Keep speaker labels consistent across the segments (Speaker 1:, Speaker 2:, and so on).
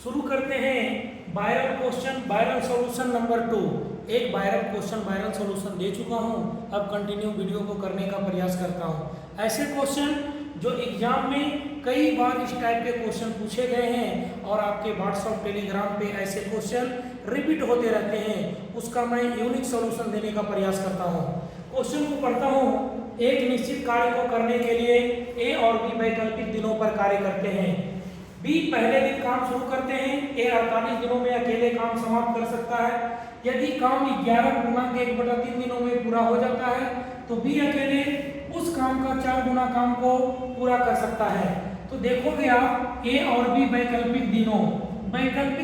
Speaker 1: शुरू करते हैं viral question viral solution number 2। एक वायरल क्वेश्चन वायरल सॉल्यूशन दे चुका हूं, अब कंटिन्यू वीडियो को करने का प्रयास करता हूं। ऐसे क्वेश्चन जो एग्जाम में कई बार इस टाइप के क्वेश्चन पूछे गए हैं और आपके व्हाट्सएप टेलीग्राम पे ऐसे क्वेश्चन रिपीट होते रहते हैं, उसका मैं यूनिक सॉल्यूशन देने का प्रयास करता हूँ। क्वेश्चन को पढ़ता हूँ। एक निश्चित कार्य को करने के लिए ए और बी वैकल्पिक दिनों पर कार्य करते हैं। बी पहले दिन काम शुरू करते हैं, ए 48 दिनों में अकेले काम समाप्त कर सकता है। यदि काम 11/1/3 दिनों में पूरा हो जाता है तो बी अकेले उस काम का 4 गुना काम को पूरा कर सकता है। तो देखोगे आप ए और बी वैकल्पिक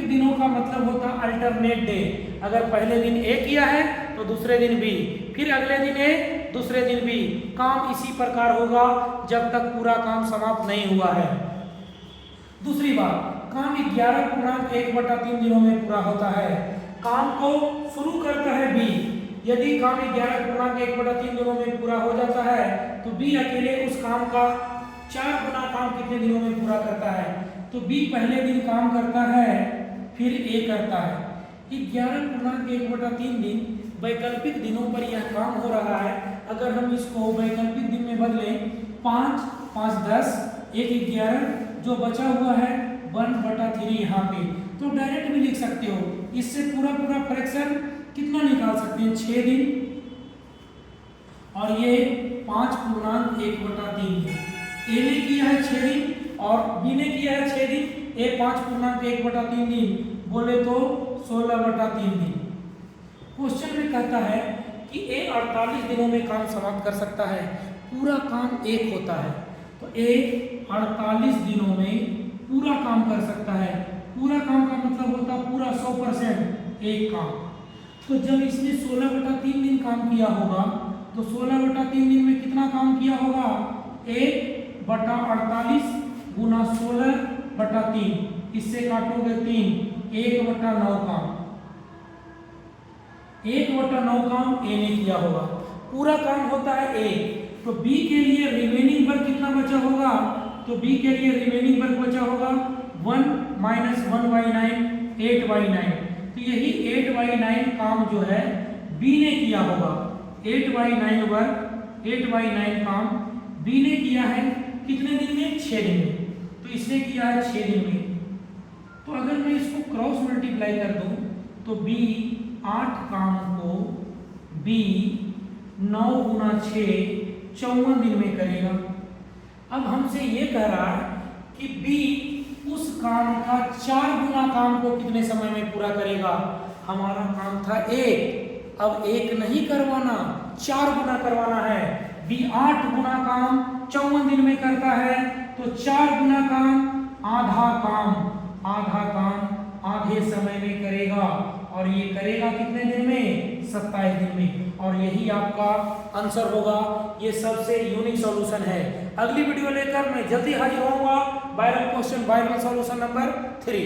Speaker 1: दिनों का मतलब होता है अल्टरनेट डे। अगर पहले दिन ए किया है तो दूसरे दिन बी, फिर अगले दिन ए, दूसरे दिन बी। काम इसी प्रकार होगा जब तक पूरा काम समाप्त नहीं हुआ है। दूसरी बात, काम 11/1/3 दिनों में पूरा होता है। काम को शुरू करता है बी। यदि काम 11/1/3 दिनों में पूरा हो जाता है तो बी अकेले उस काम का 4 गुना काम कितने दिनों में पूरा करता है। तो बी पहले दिन काम करता है, फिर ए करता है। 11/1/3 दिन वैकल्पिक दिनों पर यह काम हो रहा है। अगर हम इसको वैकल्पिक दिन में बदलें, 5 5 10 1 11, जो बचा हुआ है 1/3 यहाँ पे, तो डायरेक्ट भी लिख सकते हो। इससे पूरा फ्रैक्शन कितना निकाल सकते हैं, 6 दिन, और ये 5/1/3 दिन। ए ने किया है 6 दिन और बी ने किया है 6 दिन। ए 5/1/3 दिन बोले तो 16/3 दिन। क्वेश्चन में कहता है कि ए 48 दिनों में काम समाप्त कर सकता है। पूरा काम एक होता है तो ए 48 दिनों में पूरा काम कर सकता है। पूरा काम का मतलब होता है पूरा 100% एक काम। तो जब इसने 16/3 दिन काम किया होगा तो 16/3 दिन में कितना काम किया होगा, 1/48 गुना 16/3, इससे काटोगे 3, 1/9 काम। 1/9 काम ए ने किया होगा। पूरा काम होता है ए। तो बी के लिए रिमेनिंग वर्क कितना बचा होगा, तो बी के लिए रिमेनिंग वर्क बचा होगा 1 - 1/9, 8/9। तो यही 8/9 काम जो है बी ने किया होगा। 8/9 वर्क, 8/9 काम बी ने किया है कितने दिन में, 6 दिन में। तो इसने किया है 6 दिन में। तो अगर मैं इसको क्रॉस मल्टीप्लाई कर दूं तो बी 8 काम को बी 9 गुना 6 54 दिन में करेगा। अब हमसे ये कह रहा है कि बी उस काम का 4 गुना काम को कितने समय में पूरा करेगा। हमारा काम था 1, अब 1 नहीं करवाना, 4 गुना करवाना है। बी 8 गुना काम 54 दिन में करता है तो 4 गुना काम आधा काम आधे समय में करेगा। और ये करेगा कितने दिन में, 27 दिन में। और यही आपका आंसर होगा। ये सबसे यूनिक सॉल्यूशन है। अगली वीडियो लेकर मैं जल्दी हाजिर होऊंगा। Viral question viral solution number 3।